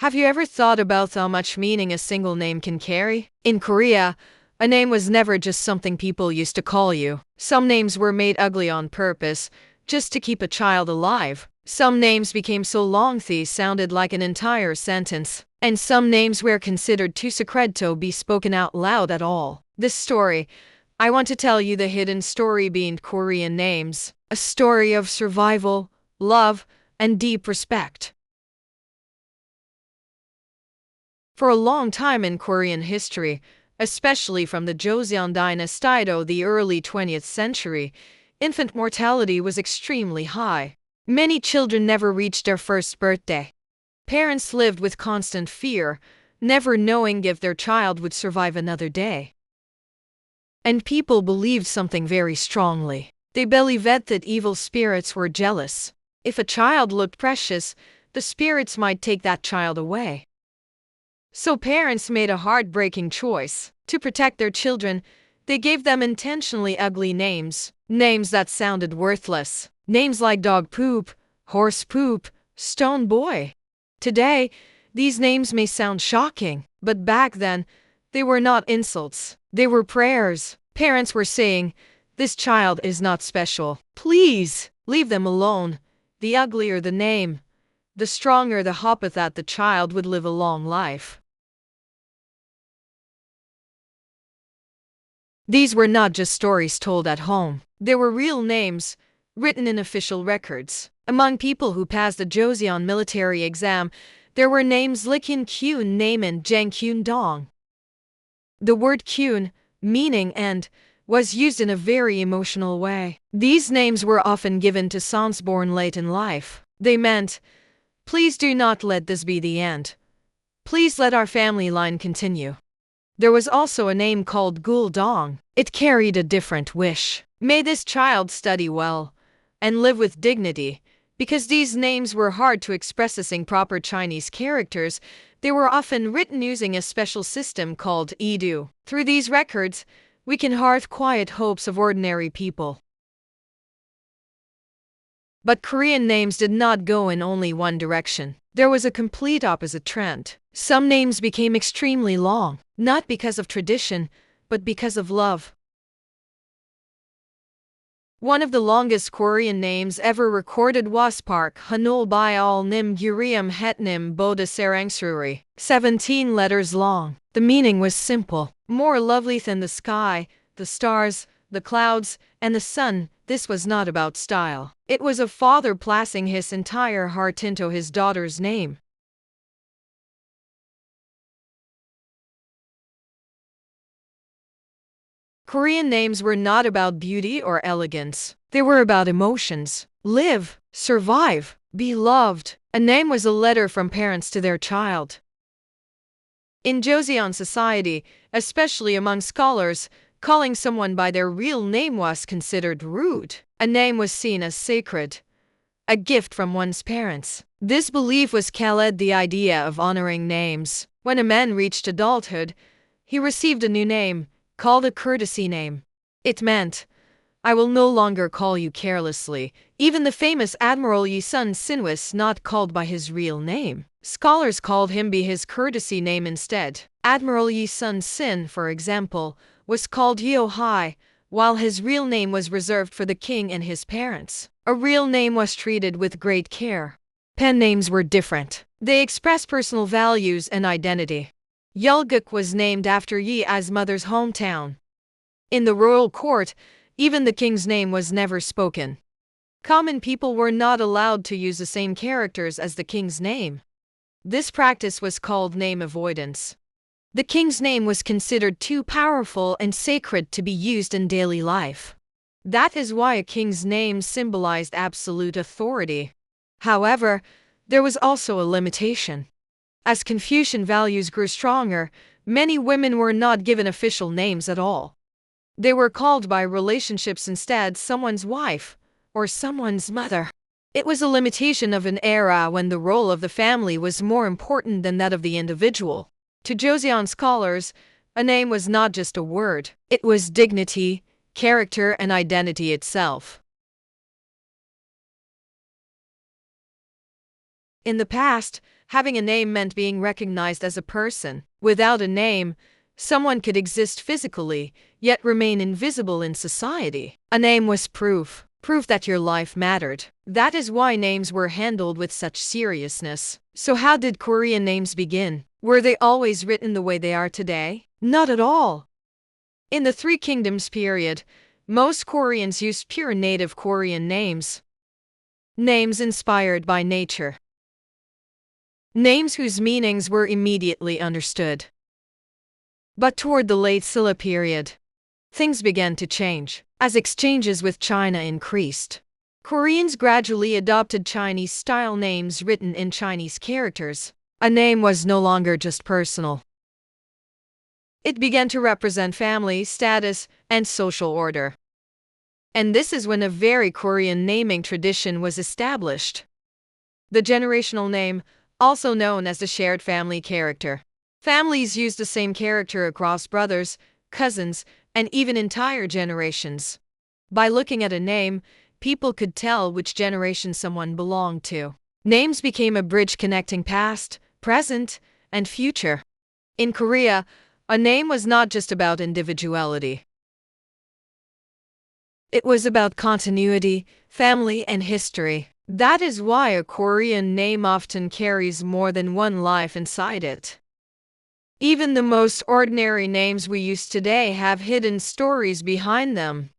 Have you ever thought about how much meaning a single name can carry? In Korea, a name was never just something people used to call you. Some names were made ugly on purpose, just to keep a child alive. Some names became so long they sounded like an entire sentence. And some names were considered too sacred to be spoken out loud at all. This story, I want to tell you the hidden story behind Korean names. A story of survival, love, and deep respect. For a long time in Korean history, especially from the Joseon dynasty to the early 20th century, infant mortality was extremely high. Many children never reached their first birthday. Parents lived with constant fear, never knowing if their child would survive another day. And people believed something very strongly. They believed that evil spirits were jealous. If a child looked precious, the spirits might take that child away. So parents made a heartbreaking choice. To protect their children, they gave them intentionally ugly names. Names that sounded worthless. Names like dog poop, horse poop, stone boy. Today, these names may sound shocking, but back then, they were not insults. They were prayers. Parents were saying, "This child is not special. Please, leave them alone." The uglier the name, the stronger the hope that the child would live a long life. These were not just stories told at home. They were real names, written in official records. Among people who passed the Joseon military exam, there were names like Hyun Kyun Name and Jang Kyun Dong. The word Kyun, meaning and, was used in a very emotional way. These names were often given to sons born late in life. They meant, "Please do not let this be the end. Please let our family line continue." There was also a name called Gul Dong. It carried a different wish. May this child study well and live with dignity. Because these names were hard to express using proper Chinese characters, they were often written using a special system called Idu. Through these records, we can heart quiet hopes of ordinary people. But Korean names did not go in only one direction. There was a complete opposite trend. Some names became extremely long, not because of tradition, but because of love. One of the longest Korean names ever recorded was Park Hanul Byal Nim Guriam Hetnim Boda Sarangsuri, 17 letters long. The meaning was simple. More lovely than the sky, the stars, the clouds, and the sun. This was not about style. It was a father placing his entire heart into his daughter's name. Korean names were not about beauty or elegance. They were about emotions. Live, survive, be loved. A name was a letter from parents to their child. In Joseon society, especially among scholars, calling someone by their real name was considered rude. A name was seen as sacred, a gift from one's parents. This belief was called the idea of honoring names. When a man reached adulthood, he received a new name, called a courtesy name. It meant, "I will no longer call you carelessly." Even the famous Admiral Yi Sun Sin was not called by his real name. Scholars called him by his courtesy name instead. Admiral Yi Sun Sin, for example, was called Yeo Hai, while his real name was reserved for the king and his parents. A real name was treated with great care. Pen names were different. They expressed personal values and identity. Yulguk was named after Yi's mother's hometown. In the royal court, even the king's name was never spoken. Common people were not allowed to use the same characters as the king's name. This practice was called name avoidance. The king's name was considered too powerful and sacred to be used in daily life. That is why a king's name symbolized absolute authority. However, there was also a limitation. As Confucian values grew stronger, many women were not given official names at all. They were called by relationships instead, someone's wife or someone's mother. It was a limitation of an era when the role of the family was more important than that of the individual. To Joseon scholars, a name was not just a word. It was dignity, character, and identity itself. In the past, having a name meant being recognized as a person. Without a name, someone could exist physically, yet remain invisible in society. A name was proof that your life mattered. That is why names were handled with such seriousness. So how did Korean names begin? Were they always written the way they are today? Not at all. In the Three Kingdoms period, most Koreans used pure native Korean names. Names inspired by nature. Names whose meanings were immediately understood. But toward the late Silla period, things began to change. As exchanges with China increased, Koreans gradually adopted Chinese-style names written in Chinese characters. A name was no longer just personal. It began to represent family, status, and social order. And this is when a very Korean naming tradition was established. The generational name, also known as the shared family character. Families used the same character across brothers, cousins, and even entire generations. By looking at a name, people could tell which generation someone belonged to. Names became a bridge connecting past, present, and future. In Korea, a name was not just about individuality. It was about continuity, family, and history. That is why a Korean name often carries more than one life inside it. Even the most ordinary names we use today have hidden stories behind them.